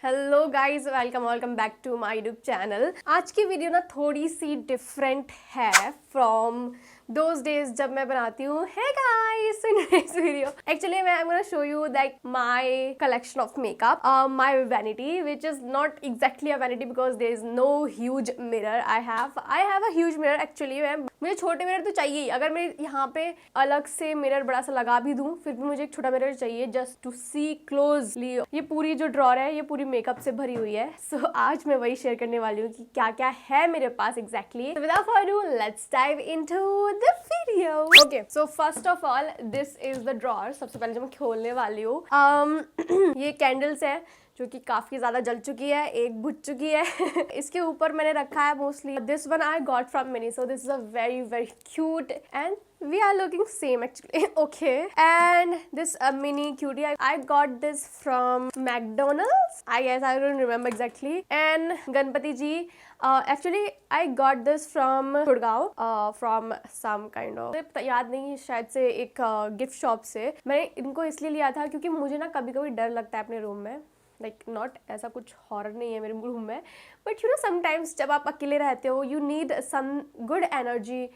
Hello guys, welcome back to my YouTube channel. आज की video ना थोड़ी सी डिफरेंट है फ्रॉम दोज डेज जब मैं बनाती हूँ। Hey guys, in this video actually I am gonna show you that my collection of makeup, my vanity which is not exactly a vanity because there is no huge mirror. I have a huge mirror actually. मुझे छोटे mirror तो चाहिए ही। अगर मैं यहाँ पे अलग से मिरर बड़ा सा लगा भी दूं फिर भी मुझे एक छोटा मिरर चाहिए जस्ट टू सी क्लोजली। ये पूरी जो ड्रॉर है ये पूरी मेकअप से भरी हुई है। सो आज मैं वही शेयर करने वाली हूँ कि क्या क्या है मेरे पास exactly. Without further ado, let's dive into the video. Okay, so first of all this is the drawer. सबसे पहले जो मैं खोलने वाली हूँ ये कैंडल्स है जो कि काफी ज्यादा जल चुकी है, एक बुझ चुकी है। इसके ऊपर मैंने रखा है mostly this one I got from mini, so this is a very very cute and we are looking same actually. Okay, and this mini cutie I got this from McDonald's, I guess. I don't remember exactly. And Ganpati ji, actually I got this from Gurgaon, from some kind of, याद नहीं, शायद से एक gift shop से। मैंने इनको इसलिए लिया था क्योंकि मुझे ना कभी कभी डर लगता है अपने रूम में। लाइक नॉट ऐसा कुछ हॉरर नहीं है मेरे रूम में, बट यू नो समटाइम्स जब आप अकेले रहते हो you need some good energy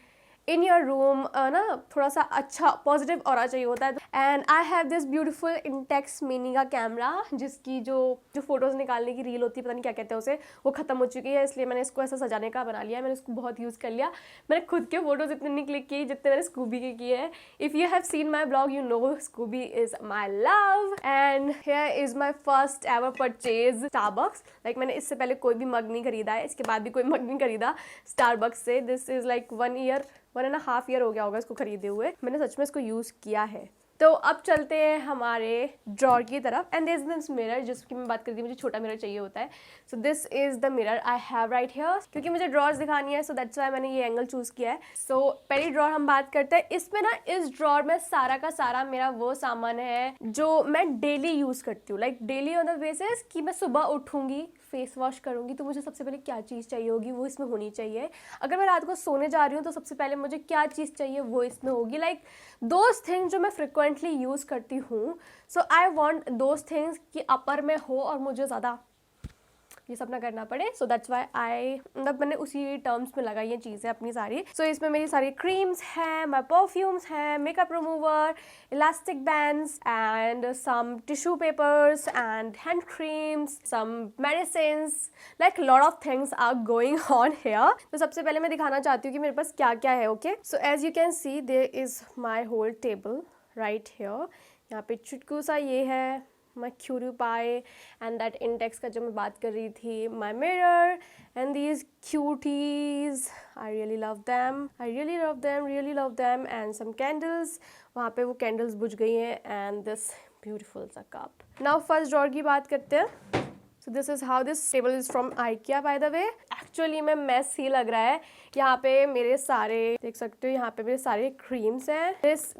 in your room ना, थोड़ा सा अच्छा पॉजिटिव ऑरा चाहिए होता है। And I have this beautiful Intex mini का कैमरा जिसकी जो फोटोज निकालने की रील होती है, पता नहीं क्या कहते हैं उसे, वो खत्म हो चुकी है, इसलिए मैंने इसको ऐसा सजाने का बना लिया है। मैंने इसको बहुत यूज़ कर लिया। मैंने खुद के फोटोज इतने नहीं क्लिक किए जितने मैंने स्कूबी के किए हैं। If you have seen my blog you know Scooby is my love. And here is my first ever purchase Starbucks. Like मैंने इससे पहले कोई भी मग नहीं खरीदा है, इसके बाद भी कोई मग नहीं खरीदा स्टारबक्स से। दिस इज लाइक 1.5 ईयर हो गया होगा इसको खरीदे हुए। मैंने सच में इसको यूज़ किया है। तो अब चलते हैं हमारे ड्रॉर की तरफ। एंड दिस मिरर जिसकी मैं बात करती हूँ, मुझे छोटा मिरर चाहिए होता है। So this is the mirror I have right here, क्योंकि मुझे ड्रॉर्स दिखानी है, सो दैट्स व्हाई मैंने ये एंगल चूज किया है। सो पहली ड्रॉर हम बात करते हैं। इसमें ना, इस ड्रॉर में सारा का सारा मेरा वो सामान है जो मैं डेली यूज करती हूँ। Like daily on the basis कि मैं सुबह उठूंगी, फेस वॉश करूंगी, तो मुझे सबसे पहले क्या चीज़ चाहिए होगी वो इसमें होनी चाहिए। अगर मैं रात को सोने जा रही हूँ तो सबसे पहले मुझे क्या चीज़ चाहिए वो इसमें होगी। लाइक दोज थिंग्स जो मैं फ्रिक्वेंटली यूज़ करती हूँ। सो आई वॉन्ट दोज थिंग्स कि अपर में हो और मुझे ज़्यादा ये सब ना करना पड़े। सो दैट्स वाई आई, मतलब मैंने उसी टर्म्स में लगाई ये चीज़ें अपनी सारी। सो इसमें मेरी सारी क्रीम्स हैं, माई परफ्यूम्स हैं, makeup remover, elastic bands and some tissue papers and hand creams, some medicines, like lot of things are going on here. तो सबसे पहले मैं दिखाना चाहती हूँ कि मेरे पास क्या क्या है। Okay, so as you can see there is my whole table right here. यहाँ पे चुटकू सा ये है my cutie pie, and that index का जो मैं बात कर रही थी, my mirror, and these cuties, I really love them, really love them, and some candles। वहाँ पे वो candles बुझ गई हैं, and this beautiful सा cup। Now first drawer की बात करते हैं। So this is how this table is from IKEA by the way। Actually में mess ही लग रहा है। यहाँ पे मेरे सारे, देख सकते हो यहाँ पे मेरे सारे creams हैं।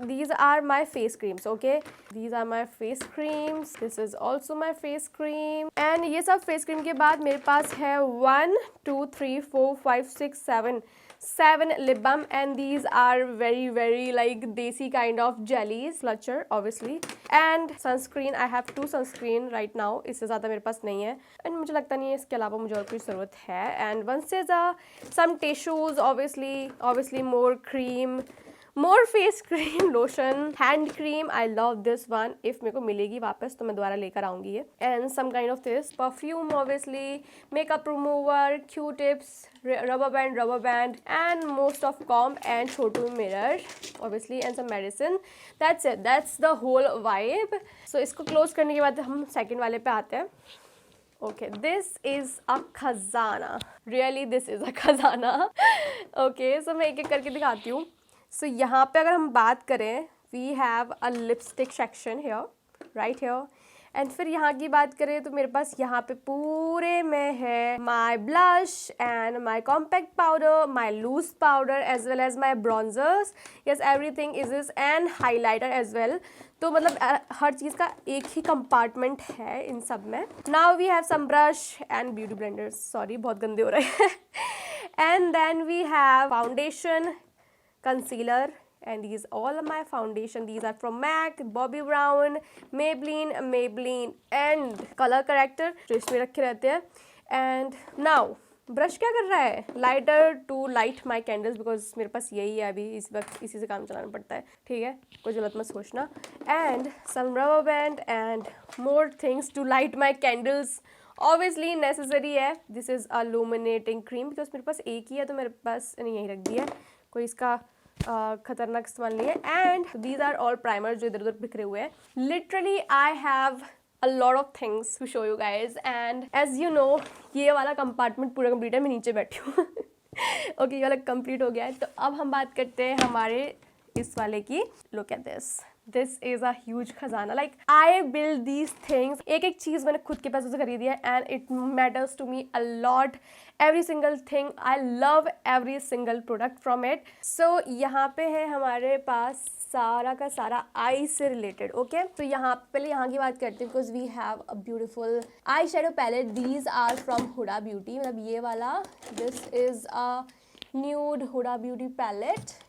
These are my face creams, okay? These are my face creams। This is also my face cream। And ये सब face cream के बाद मेरे पास है 1 2 3 4 5 6 7 lip balm, and these are very very like desi kind of jellies, flusher obviously, and sunscreen। I have 2 sunscreen right now, इससे ज़्यादा मेरे पास नहीं है, and मुझे लगता नहीं है इसके अलावा मुझे और कोई ज़रूरत है। and one says some tissues, obviously more cream, more face cream, lotion, hand cream। I love this one। if मेरे को मिलेगी वापस तो मैं दोबारा लेकर आऊँगी ये। and some kind of this perfume obviously, makeup remover, q-tips, rubber band, and most of comb and Chhotu mirror obviously, and some medicine। that's it, that's the whole vibe। so इसको close करने के बाद हम second वाले पे आते हैं। Okay, this is a खजाना, really this is a खजाना। okay, so मैं एक एक करके दिखाती हूँ। सो यहाँ पे अगर हम बात करें, we have a lipstick section here right here. And फिर यहाँ की बात करें तो मेरे पास यहाँ पे पूरे में है my blush and my compact powder, my loose powder, as well as my bronzers, yes everything is is, and highlighter as well. तो मतलब हर चीज़ का एक ही कंपार्टमेंट है इन सब में। Now we have some brush and beauty blenders, sorry बहुत गंदे हो रहे हैं। And then we have foundation, concealer, and these all of my foundation. These are from MAC, Bobbi Brown, Maybelline and Color Corrector जो इसमें रखे रहते हैं. And now ब्रश क्या कर रहा है? Lighter to light my candles, because मेरे पास यही है अभी, इस वक्त इसी से काम चलाना पड़ता है. ठीक है, कोई गलत मत सोचना. And some rubber band and more things to light my candles. Obviously necessary है. This is a illuminating cream, because मेरे पास एक ही है तो मेरे पास नहीं यही रख दिया है, कोई इसका खतरनाक इस्तेमाल नहीं है. And these are all primer जो इधर उधर बिखरे हुए हैं. Literally I have a lot of things to show you guys, and as you know ये वाला कंपार्टमेंट पूरा कंप्लीट है. मैं नीचे बैठी हूँ. ओके, ये वाला कंप्लीट हो गया है. तो अब हम बात करते हैं हमारे इस वाले की. Look at this is a huge खजाना. Like I build these things. एक एक चीज़ मैंने खुद के पैसों से खरीदी है and it matters to me a lot. Every single thing, I love every single product from it. So यहाँ पे है हमारे पास सारा का सारा आई से रिलेटेड. ओके, तो यहाँ पहले यहाँ की बात करते हैं, because we have a beautiful eye shadow palette. These are from Huda Beauty. मतलब ये वाला, this is a nude Huda Beauty palette.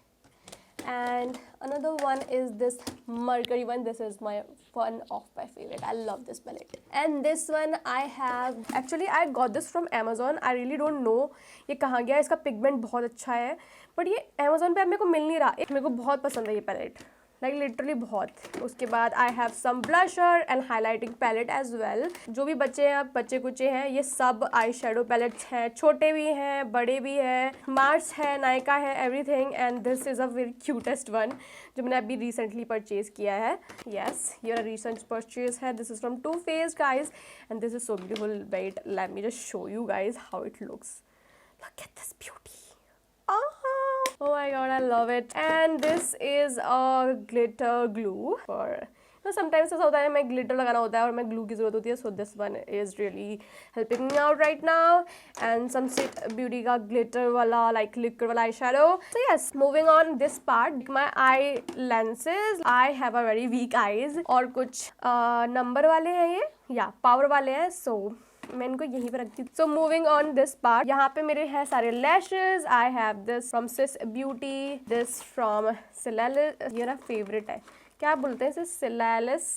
And another one is this Mercury one. This is one of my favorite. I love this palette. And this one I have, actually I got this from Amazon. I really don't know ये कहाँ गया. इसका pigment बहुत अच्छा है, but ये Amazon पे अब मेरे को मिल नहीं रहा. मेरे को बहुत पसंद है ये पैलेट, लाइक लिटरली बहुत. उसके बाद I have some blusher and highlighting palette as well. जो भी बच्चे हैं, बच्चे कुचे हैं, ये सब आई शेडो पैलेट्स हैं. छोटे भी हैं, बड़े भी हैं. मार्स है, नायका है, everything. And this is a very cutest one जो मैंने अभी रिसेंटली परचेज किया है. येस, ये रिसेंट परचेज है. This is from Too Faced guys and this is so beautiful. Wait, let me just show you guys how it looks. Look at this beauty. Oh my god, I love it. And this is a glitter glue for, sometimes ऐसा होता है मैं glitter लगाना होता है और मैं glue की जरूरत होती है. So this one is really helping me out right now. And some sit beauty का ग्लिटर वाला, लाइक लिक्विड वाला eye shadow. So yes, moving on this part, my eye lenses. I have a very weak eyes और कुछ number वाले हैं ये, या power वाले हैं. सो मैं इनको यहीं पे रखती हूँ. So moving on this part, यहाँ पे मेरे हैं सारे lashes. I have this from Swiss Beauty, this from सिलालिस. ये ना फेवरेट है, क्या बोलते हैं इसे, सिलालिस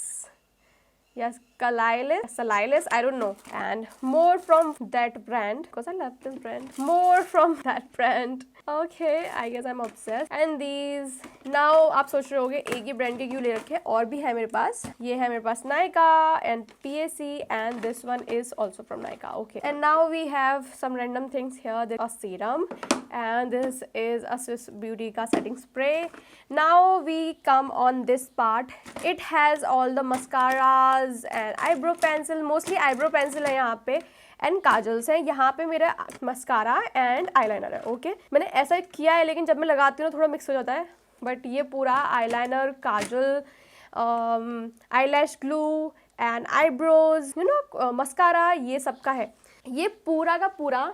या Salilis, I don't know. And more from that brand, because I love this brand. More from that brand. Okay, I guess I'm obsessed. And these, now आप सोच रहे होगे एक ही ब्रांड के क्यों ले रखे, और भी है मेरे पास. ये है मेरे पास Nykaa and PAC, and this one is also from Nykaa. Okay, and now we have some random things here. There's a serum, and this is a Swiss Beauty का setting spray. Now we come on this part. It has all the mascaras and eyebrow pencil. Mostly eyebrow pencil है यहाँ पे, and kajals हैं. यहाँ पे मेरा mascara and eyeliner है. Okay, मैंने ऐसा किया है, लेकिन जब मैं लगाती हूँ थोड़ा मिक्स हो जाता है. बट ये पूरा eyeliner, Kajal, eyelash glue and eyebrows, you know, mascara, ये सब का है. ये पूरा का पूरा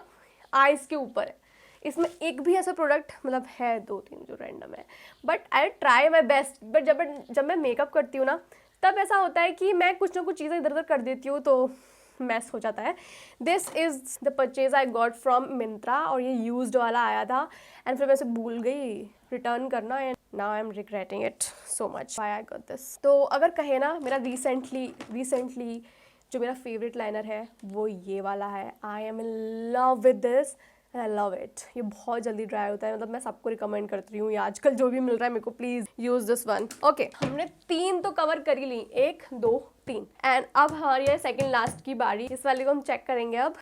आईज के ऊपर है. इसमें एक भी ऐसा प्रोडक्ट, मतलब है 2-3 जो रैंडम है, but I try my best. But जब मैं मेकअप करती हूँ ना, तब ऐसा होता है कि मैं कुछ ना कुछ चीज़ें इधर उधर कर देती हूँ, तो मैस हो जाता है. This is the purchase I got from Myntra, और ये यूज्ड वाला आया था एंड फिर मैं इसे भूल गई रिटर्न करना, and now I am regretting it so much why I got this. तो अगर कहे ना, मेरा रिसेंटली जो मेरा फेवरेट लाइनर है वो ये वाला है. I am in love with this and I love it. ये बहुत जल्दी ड्राई होता है, मतलब मैं सबको रिकमेंड करती हूँ. ये आजकल जो भी मिल रहा है मेरे को, please use this one. Okay, हमने 3 तो कवर कर ही ली, 1 2 3, एंड अब हमारी है सेकंड लास्ट की बारी. इस वाले को हम चेक करेंगे अब.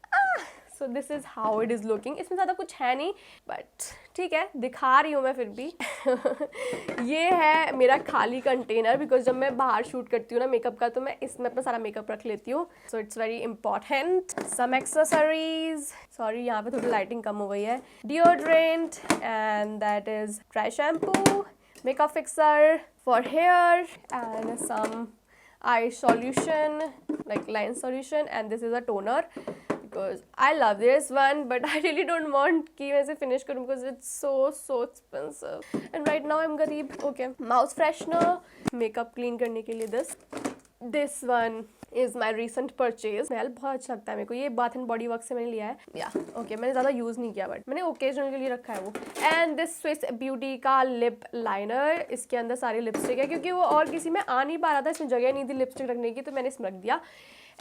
So this is how it is looking. इसमें ज़्यादा कुछ है नहीं, बट ठीक है, दिखा रही हूँ मैं फिर भी. ये है मेरा खाली कंटेनर, बिकॉज जब मैं बाहर शूट करती हूँ ना मेकअप का, तो मैं इसमें अपना सारा मेकअप रख लेती हूँ. So it's very important. Some accessories, sorry यहाँ पे थोड़ी लाइटिंग कम हो गई है. Deodorant, and that is dry shampoo, makeup fixer for hair, and some eye solution, like line solution, and this is a toner, because I love this one, but I really don't want कि मैं इसे finish करूँ because it's so expensive, and right now I'm गरीब. Okay, mouse freshener, makeup clean करने के लिए this, this one is my recent purchase. Smell बहुत अच्छा लगता है मेरे को। ये बाथ एंड बॉडी वर्क से मैंने लिया है। या ओके, मैंने ज़्यादा यूज़ नहीं किया बट मैंने ओकेजनल के लिए रखा है वो। एंड दिस स्विस ब्यूटी का लिप लाइनर, इसके अंदर सारी लिपस्टिक है क्योंकि वो और किसी में आ नहीं पा रहा था, इसमें जगह नहीं थी लिपस्टिक रखने की, तो मैंने इसमें रख दिया।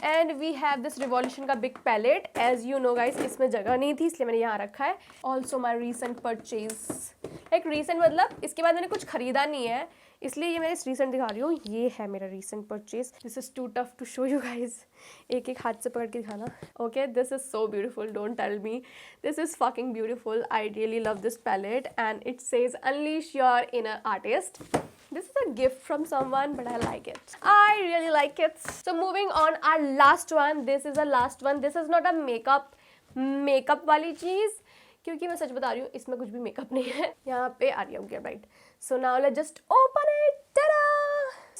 And we have this Revolution का big palette. As you know guys, इसमें जगह नहीं थी इसलिए मैंने यहाँ रखा है। Also my recent purchase, like recent मतलब इसके बाद मैंने कुछ खरीदा नहीं है इसलिए ये मैं इस रीसेंट दिखा रही हूँ। ये है मेरा recent purchase. This is too tough to show you guys. एक एक हाथ से पकड़ के दिखाना। Okay, this is so beautiful, don't tell me, this is fucking beautiful. I really love this palette and it says unleash your inner artist. This is a gift from someone, but I like it. I really like it. So moving on, our last one. This is the last one. This is not a makeup वाली चीज़, क्योंकि मैं सच बता रही हूँ इसमें कुछ भी makeup नहीं है। यहाँ पे आ रही है right. So now let's just open it. Tada!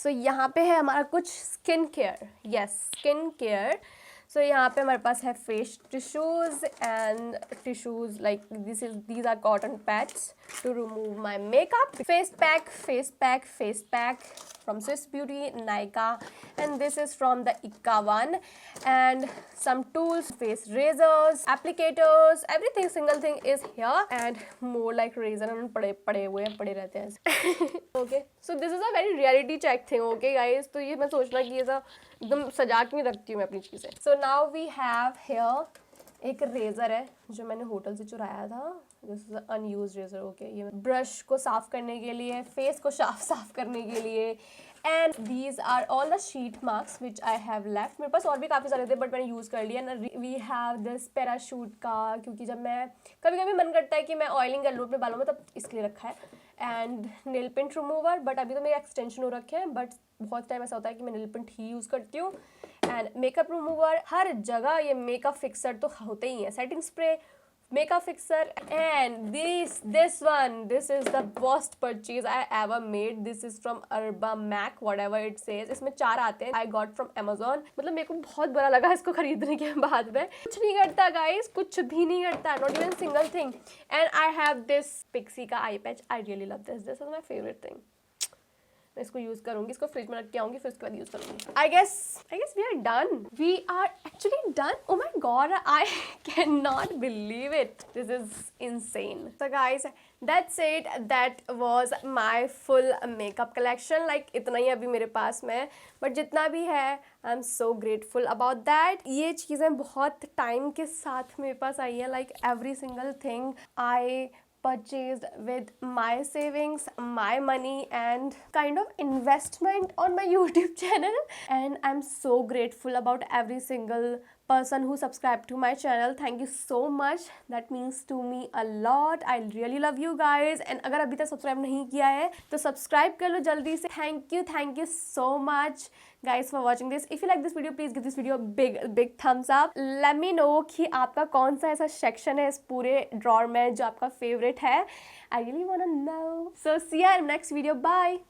So यहाँ पे है हमारा कुछ skin care. Yes, skin care. So यहाँ पे हमारे पास है face tissues and tissues like these are cotton pads to remove my makeup. Face pack from Swiss Beauty, Nykaa, and this is from the ICA one. And some tools, face razors, applicators, everything single thing is here and more like razor and पड़े हुए हैं, पड़े रहते हैं। Okay, so this is a very reality check thing, okay guys? तो ये मैं सोचना कि ऐसा एकदम सजा के नहीं रखती हूँ मैं अपनी चीज़ें। So now we have here एक रेजर है जो मैंने होटल से चुराया था। This is unused razor. Okay, ये ब्रश को साफ करने के लिए, फेस को साफ करने के लिए। And these are all the sheet marks which I have left. मेरे पास और भी काफ़ी सारे थे बट मैंने यूज़ कर लिया। वी हैव दिस पैराशूट का, क्योंकि जब मैं कभी कभी मन करता है कि मैं ऑयलिंग कर लूँ अपने बालों में, तब इसके लिए रखा है। And nail paint remover, but अभी तो मेरे एक्सटेंशन हो रखे हैं, बट बहुत टाइम ऐसा होता है कि मैं नेल पेंट ही यूज़ करती हूँ। एंड मेकअप रिमूवर, हर जगह ये मेकअप फिक्सर तो होते ही हैं। Setting spray, makeup fixer, and this one, this is the worst purchase I ever made. This is from Urbamac, whatever it says. इसमें 4 आते हैं। I got from Amazon. मतलब मेरे को बहुत बुरा लगा इसको खरीदने के बाद में। कुछ नहीं करता guys, कुछ भी नहीं करता, not even single thing. And I have this Pixi का eye patch. I really love this. This is my favorite thing. मैं इसको यूज करूंगी, इसको फ्रिज में रख के आऊंगी, फिर उसके बाद यूज करूंगी। I guess we are done. We are actually done. Oh my god, I can not believe it, this is insane. So guys, that's it, that was my full makeup collection. Like इतना ही अभी मेरे पास में, but जितना भी है I am so grateful about that. ये चीज़ें बहुत टाइम के साथ मेरे पास आई है। Like every single thing I purchased with my savings, my money, and kind of investment on my YouTube channel. And I'm so grateful about every single person who subscribed to my channel. Thank you so much. That means to me a lot. I really love you guys. And अगर अभी तक subscribe नहीं किया है तो subscribe कर लो जल्दी से। Thank you so much guys for watching this. If you like this video, please give this video a big thumbs up. Let me know कि आपका कौन सा ऐसा सेक्शन है इस पूरे ड्रॉर में जो आपका फेवरेट है। I really wanna know. So see you in next video. Bye.